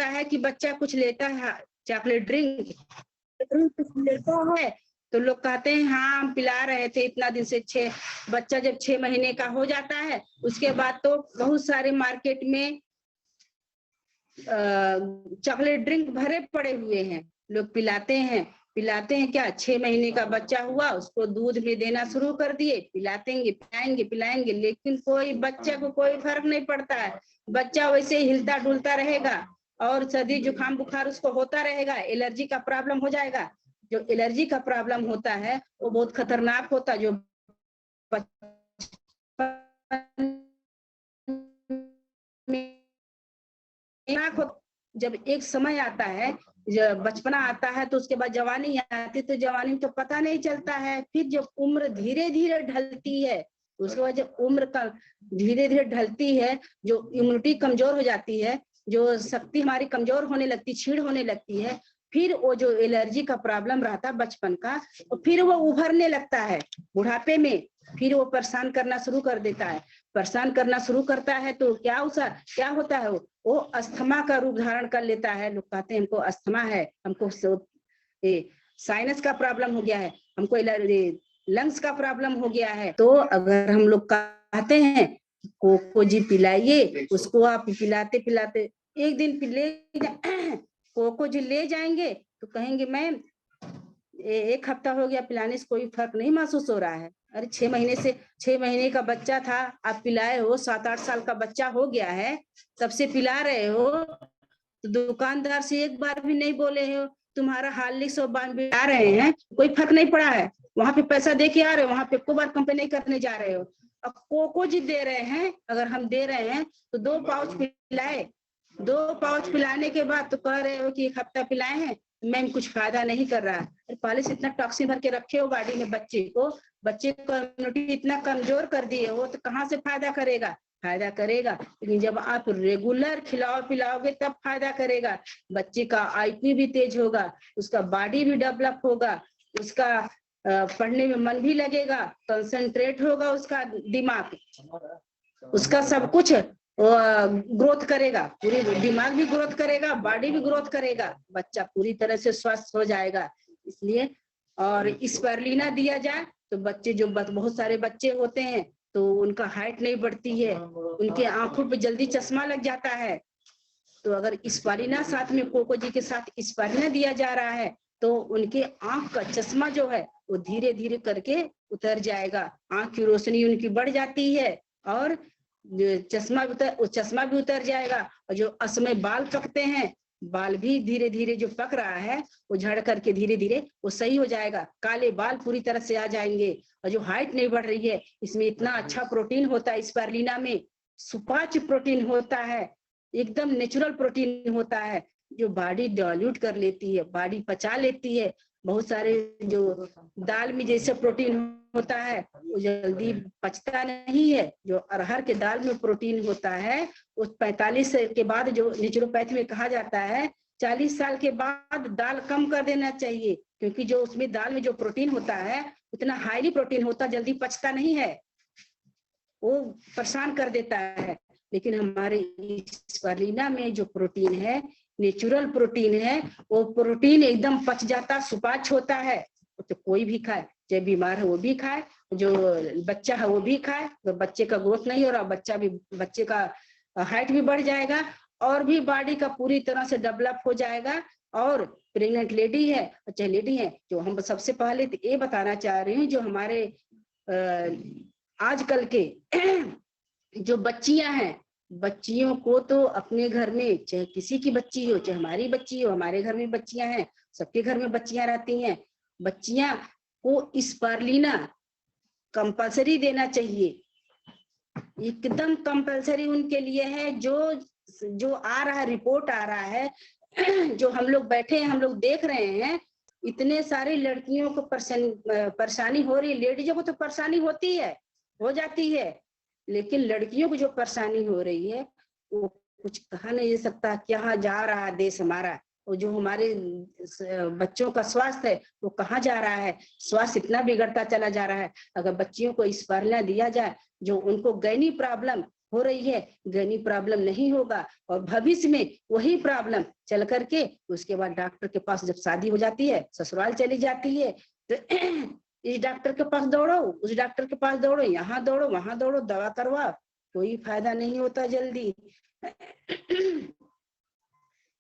होता है कि बच्चा कुछ लेता है, चॉकलेट ड्रिंक कुछ लेता है, तो लोग कहते हैं हाँ हम पिला रहे थे इतना दिन से। बच्चा जब 6 महीने का हो जाता है उसके बाद तो बहुत सारे मार्केट में चॉकलेट ड्रिंक भरे पड़े हुए हैं, लोग पिलाते हैं क्या। 6 महीने का बच्चा हुआ उसको दूध में देना शुरू कर दिए, पिलाएंगे, लेकिन कोई बच्चे को कोई फर्क नहीं पड़ता है। बच्चा वैसे हिलता डुलता रहेगा और सर्दी जुकाम बुखार उसको होता रहेगा, एलर्जी का प्रॉब्लम हो जाएगा। जो एलर्जी का प्रॉब्लम होता है वो बहुत खतरनाक होता है। जो जब एक समय आता है, जब बचपना आता है तो उसके बाद जवानी आती, तो जवानी में तो पता नहीं चलता है। फिर जब उम्र धीरे धीरे ढलती है, उसके बाद जब उम्र का धीरे धीरे ढलती है, जो इम्यूनिटी कमजोर हो जाती है, जो शक्ति हमारी कमजोर होने लगती, छीड़ होने लगती है, फिर वो जो एलर्जी का प्रॉब्लम रहता है बचपन का, तो फिर वो उभरने लगता है बुढ़ापे में, फिर वो परेशान करना शुरू कर देता है। परेशान करना शुरू करता है तो क्या होता है, वो अस्थमा का रूप धारण कर लेता है। लोग कहते हैं हमको अस्थमा है, हमको साइनस का प्रॉब्लम हो गया है, हमको लंग्स का प्रॉब्लम हो गया है। तो अगर हम लोग कहते हैं कोको जी पिलाइए, उसको आप पिलाते पिलाते एक दिन कोको जी ले जाएंगे तो कहेंगे मैम 1 हफ्ता हो गया पिलाने से कोई फर्क नहीं महसूस हो रहा है। अरे 6 महीने का बच्चा था, आप पिलाए हो, 7-8 साल का बच्चा हो गया है, तब से पिला रहे हो, तो दुकानदार से एक बार भी नहीं बोले हो तुम्हारा हार्लिक्स और पिला रहे हैं, कोई फर्क नहीं पड़ा है। वहां पे पैसा दे के आ रहे हो, वहां पे को बार कंपेयर नहीं करने जा रहे हो। अब कोको जी दे रहे हैं, अगर हम दे रहे हैं तो 2 पाउच पिलाए, 2 पाउच पिलाने के बाद तो कह रहे हो कि 1 हफ्ता पिलाए हैं मैम कुछ फायदा नहीं कर रहा है। पहले से इतना टॉक्सिन भर के रखे हो बॉडी में, बच्चे को इम्यूनिटी इतना कमजोर कर दिए हो, तो कहाँ से फायदा करेगा। लेकिन जब आप रेगुलर खिलाओ पिलाओगे तब फायदा करेगा। बच्चे का आईक्यू भी तेज होगा, उसका बॉडी भी डेवलप होगा, उसका पढ़ने में मन भी लगेगा, कंसंट्रेट होगा उसका दिमाग, उसका सब कुछ ग्रोथ करेगा, पूरी दिमाग भी ग्रोथ करेगा, बॉडी भी ग्रोथ करेगा, बच्चा पूरी तरह से स्वस्थ हो जाएगा। इसलिए और स्पाइरुलिना दिया जाए तो बच्चे जो बहुत सारे बच्चे होते हैं तो उनका हाइट नहीं बढ़ती है, उनके आंखों पे जल्दी चश्मा लग जाता है। तो अगर स्पाइरुलिना साथ में कोको जी के साथ स्पाइरुलिना दिया जा रहा है तो उनके आंख का चश्मा जो है वो धीरे धीरे करके उतर जाएगा, आंख की रोशनी उनकी बढ़ जाती है और चश्मा भी उतर जाएगा। और जो असमय बाल पकते हैं, बाल भी धीरे धीरे जो पक रहा है वो झड़ करके धीरे धीरे वो सही हो जाएगा, काले बाल पूरी तरह से आ जाएंगे। और जो हाइट नहीं बढ़ रही है, इसमें इतना अच्छा प्रोटीन होता है, स्पाइरुलिना में सुपाच्य प्रोटीन होता है, एकदम नेचुरल प्रोटीन होता है, जो बॉडी डाइल्यूट कर लेती है, बॉडी पचा लेती है। बहुत सारे जो दाल में जैसे प्रोटीन होता है वो जल्दी पचता नहीं है। जो अरहर के दाल में प्रोटीन होता है वो 45 के बाद, जो नेचुरोपैथी में कहा जाता है 40 साल के बाद दाल कम कर देना चाहिए, क्योंकि जो उसमें दाल में जो प्रोटीन होता है उतना हाईली प्रोटीन होता, जल्दी पचता नहीं है, वो परेशान कर देता है। लेकिन हमारे स्पाइरुलिना में जो प्रोटीन है, नेचुरल प्रोटीन है, वो प्रोटीन एकदम पच जाता, सुपाच्य होता है। तो कोई भी खाए, चाहे बीमार है वो भी खाए, जो बच्चा है वो भी खाए, तो बच्चे का ग्रोथ नहीं हो रहा, बच्चे का हाइट भी बढ़ जाएगा और भी बॉडी का पूरी तरह से डेवलप हो जाएगा। और प्रेग्नेंट लेडी है, चाहे लेडी है, जो हम सबसे पहले तो ये बताना चाह रही हूँ, जो हमारे आजकल के जो बच्चियां हैं, बच्चियों को तो अपने घर में, चाहे किसी की बच्ची हो, चाहे हमारी बच्ची हो, हमारे घर में बच्चियां हैं, सबके घर में बच्चियां रहती हैं, बच्चियां को स्पाइरुलिना कंपलसरी देना चाहिए, एकदम कंपलसरी उनके लिए है। जो आ रहा है, रिपोर्ट आ रहा है, जो हम लोग बैठे हैं, हम लोग देख रहे हैं, इतने सारी लड़कियों को परेशानी हो रही है। लेडीजों को तो परेशानी होती है, हो जाती है, लेकिन लड़कियों को जो परेशानी हो रही है वो कुछ कहा नहीं जा सकता। क्या जा रहा है देश हमारा, और जो हमारे बच्चों का स्वास्थ्य है वो कहाँ जा रहा है, स्वास्थ्य इतना बिगड़ता चला जा रहा है। अगर बच्चियों को स्पाइरुलिना दिया जाए, जो उनको गैनी प्रॉब्लम, हो रही है, गैनी प्रॉब्लम नहीं होगा, और भविष्य में वही प्रॉब्लम चल करके उसके बाद डॉक्टर के पास जब शादी हो जाती है, ससुराल चली जाती है, तो इस डॉक्टर के पास दौड़ो, उस डॉक्टर के पास दौड़ो, यहाँ दौड़ो, वहां दौड़ो, दवा करवा, कोई फायदा नहीं होता जल्दी।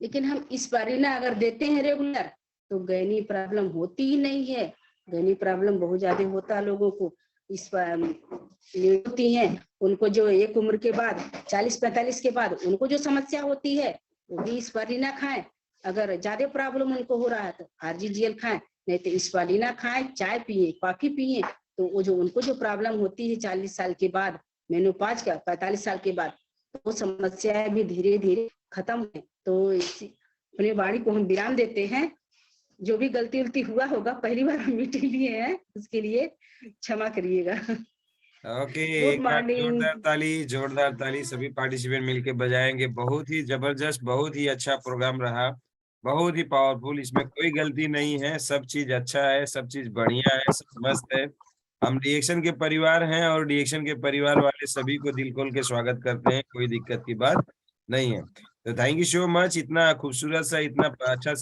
लेकिन हम इस स्पारीना अगर देते हैं रेगुलर, तो गैनी प्रॉब्लम होती ही नहीं है। गैनी प्रॉब्लम बहुत ज्यादा होता है लोगों को, इस होती है उनको, जो एक उम्र के बाद 40-45 के बाद उनको जो समस्या होती है, वो भी स्पारीना खाएं। अगर ज्यादा प्रॉब्लम उनको हो रहा है तो आरजीजीएल खाएं, नहीं तो स्पारीना खाएं, चाय पिए, कॉफी पिए। तो वो जो उनको जो प्रॉब्लम होती है 40 साल के बाद, मेनोपॉज का 45 साल के बाद, तो वो समस्याएं भी धीरे धीरे खत्म है। तो अपने वाणी को हम विराम देते हैं। जो भी गलती उल्टी हुआ होगा, पहली बार हम मीटिंग लिए हैं, उसके लिए क्षमा करिएगा। ओके, गुड एक बार मॉर्निंग। जोरदार ताली सभी पार्टिसिपेंट मिलके बजाएंगे। बहुत ही जबरदस्त, बहुत ही अच्छा प्रोग्राम रहा, बहुत ही पावरफुल। इसमें कोई गलती नहीं है, सब चीज अच्छा है, सब चीज बढ़िया है, सब मस्त है। हम रिएक्शन के परिवार हैं और रिएक्शन के परिवार वाले सभी को दिल खोल के स्वागत करते हैं, कोई दिक्कत की बात नहीं है। तो थैंक यू सो मच, इतना खूबसूरत सा, इतना अच्छा सा